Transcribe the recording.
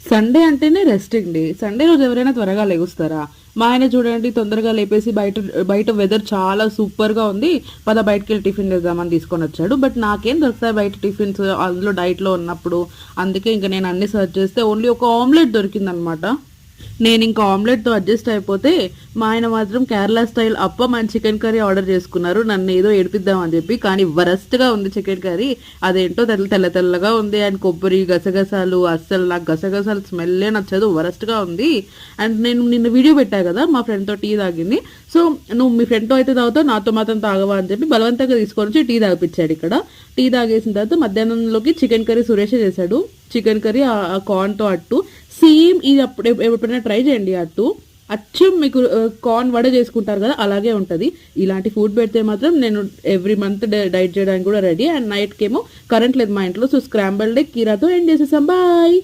Sunday అంటేనే resting day. Sunday రోజు ఎవరైనా త్వరగా లెగుస్తారా? మా ఆయన చూడండి తొందరగా లేపేసి బయట బయట వెదర్ చాలా సూపర్‌గా ఉంది. పద బయటికెళ్ళి టిఫిన్ చేద్దామని తీసుకొనొచ్చాడు. బట్ నాకేం దొరుకుతాయి బయట టిఫిన్స్ అందులో డైట్‌లో ఉన్నప్పుడు. అందుకే ఇంక నేను అన్నీ సెర్చ్ చేస్తే ఓన్లీ ఒక ఆమ్లెట్ దొరికిందనమాట. నేనింక ఆమ్లెట్‌తో అడ్జస్ట్ అయిపోతే, మా ఆయన మాత్రం Kerala style appam and chicken curry order చేసుకున్నారు. నన్నేదో ఏడిపిద్దామని చెప్పి. కానీ వరస్ట్‌గా ఉంది చికెన్ కర్రీ. అదేంటో తెల్ల తెల్లగా ఉంది. అండ్ కొబ్బరి, గసగసాలు అస్సలు నాకు గసగసాలు స్మెల్లే నచ్చదు. వరస్ట్‌గా ఉంది. అండ్ నేను నిన్న వీడియో పెట్టా కదా! మా ఫ్రెండ్‌తో టీ తాగింది. సో, "నువ్వు మీ ఫ్రెండ్‌తో అయితే తాగుతావు, నాతో మాత్రం తాగవా" అని చెప్పి బలవంతంగా తీసుకొనొచ్చి టీ తాగిపిచ్చాడు ఇక్కడ. టీ తాగేసిన తర్వాత మధ్యాహ్నంలోకి చికెన్ కర్రీ సురేషే చేశాడు. చికెన్ కర్రీ కార్న్‌తో అట్టు. సేమ్ ఇది ఎప్పుడైనా ట్రై చేయండి అట్టు. అచ్చం మీకు కార్న్ వడ చేసుకుంటారు కదా! అలాగే ఉంటది. ఇలాంటి ఫుడ్ పెడితే మాత్రం నేను ఎవ్రీ మంత్ డైట్ చేయడానికి కూడా రెడీ. అండ్ నైట్‌కేమో కరెంట్ లేదు మా ఇంట్లో. సో, స్క్రాంబుల్డ్ ఎగ్ కీరాతో ఎండ్ చేసేసాం. బాయ్.